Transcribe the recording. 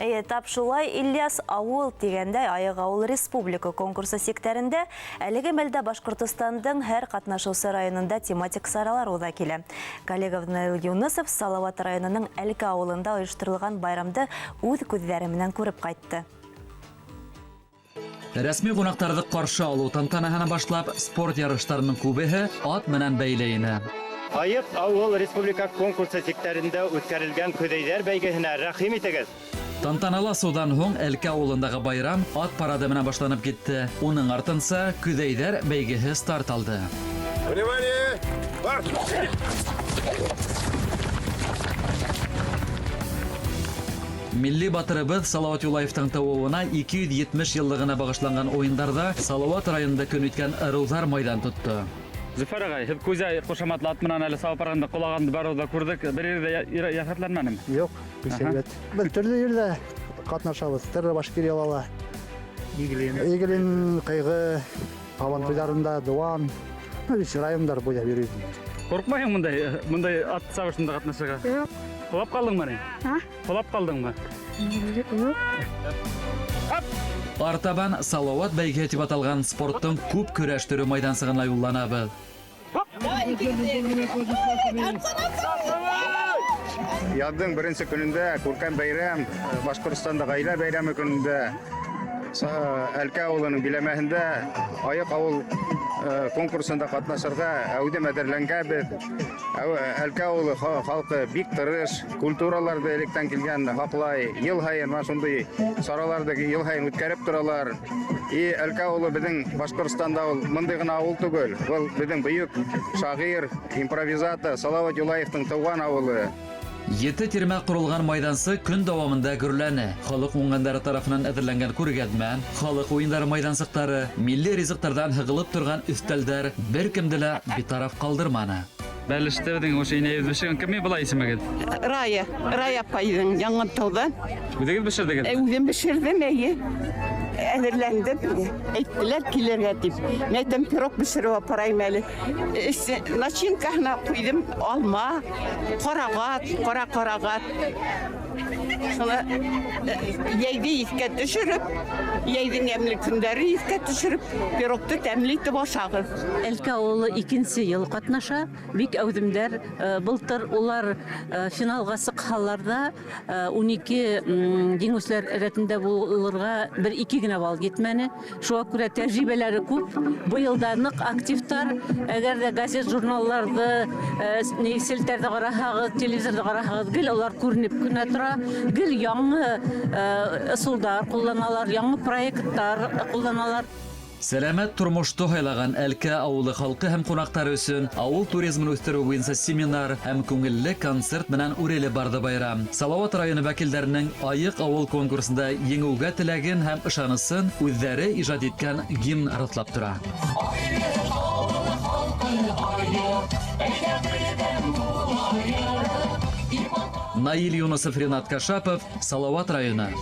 Тап шулай Ильяс ауыл дегенде Айық ауыл республика конкурсы секторында әлеге мәлдә Башкортостандың һәр катнашучы районында тематик саралар уза килә. Коллега Наил Юнусов Салават районының Әлке авылында оештырылган байрамды үз күзләре менән күреп кайтты. Рәсми кунактарды каршы алу тантанаһына башлап спорт ярышларының күбеһе ат менән бәйләйне. Айық ауыл республика конкурсы секторында үткәрелгән көҙәйҙәр бәйгеһенә рәхим итегеҙ. Тантаналы судан һуң Әлке авылындагы байрам ат парады менән башланып китте. Уның артынса көҙәйҙәр бәйгеһе старт алды. Внимание! Марш! Милли батырыбыз Салават Юлаевтың тыуыуына 270 йыллығына багышланган ойындарда Салават районында көн үткән ырыуҙар майдан тотто. Зөфәр ағай, һеҙ күзә ҡушаматлы ат менән әле сабып барғанда ҡолағанды барыуҙа күрҙек. Бер ерҙә йәһәтләнмәнеме? Юк, бисәбет. Бер төрлө ердә катнашабыз. Төрлө башкирьяларда. Игелин, Ҡайғы, Һаван туйҙарында, Дыуан, райондар буйлап йөрөйбөҙ. Ҡурҡмайһың мындай ат сабышында ҡатнашырға? Юк. Ҡолап ҡалдыңмы ни? Ҡолап ҡалдыңмы? Юк. Артабан Салават бәйге тип аталған спорттың күп көрәш төрө майдансығына юлланабыҙ. Яҙҙың беренсе көнөндә күркәм бәйрәм, Башҡортостанда ғаилә бәйрәме көнөндә Әлке ауылының биләмәһендә Айыҡ ауыл конкурсында ҡатнашырға әүҙем әҙерләнгәнбеҙ. Әлке ауылы халҡы бик тырыш, культураларҙы электән килгән һаҡлай, йыл һайын шундай сараларҙы йыл һайын үткәреп торалар. Әлке ауылы беҙҙең Башҡортостанда ул мындай ғына ауыл түгел. Был беҙҙең бөйөк шағир, импровизатор Салават Юлаевтың тыуған ауылы. 7 тирмә ҡоролған майдансы көн дауамында гөрләне. Халыҡ уңғандары тарафынан әҙерләнгән күргәҙмә, халыҡ уйындары майдансыҡтары, милли ризыҡтарҙан һығылып торған өҫтәлдәр бер кемде лә битараф ҡалдырманы. Бәлештәрҙең ошо инәйебеҙ бешергән кеме була исемегеҙ? Рая апайҙың Яңғантауҙан. Үҙегеҙ бешерҙегеҙ? Үҙем бешерҙем, әйе. Әҙерләндем. Әйттеләр килергә тип. Мәйтәм пирог бешереү апарайым әле. Начинкаһына ҡуйҙым алма, ҡарағат. Шуны йәйҙе иҫкә төшөрөп, йәйҙең йәмле көндәре иҫкә төшөрөп, пирогты тәмле итеп ашағыҙ. Әлке ауылы 2-нче йыл ҡатнаша. Бик әүҙемдәр. Былтыр улар финалға сыҡһалар да 12 еңеүселәр рәтендә булырға 1-2 генә бал етмәне. Шуға күрә тәжрибәләре күп. Быйыл да ныҡ активтар. Әгәр дә газет, журналларҙы, селтәрҙе ҡараһағыҙ, телевизорҙы ҡараһағыҙ, гел улар күренеп кенә тора. Гел яңы ысулдар ҡулланалар, яңы проекттар ҡулланалар. Сәләмәт тормошто һайлаған Әлке ауылы халҡы һәм ҡунаҡтары өсөн ауыл туризмын үҫтереү буйынса семинар һәм күңелле концерт менән үреле барды байрам. Салауат районы вәкилдәренең Айыҡ ауыл конкурсында еңеүгә теләген һәм ышанысын үҙҙәре ижад иткән гимн раҫлап тора. Наил Юнусов, Ринат Кашапов, Салауат районы.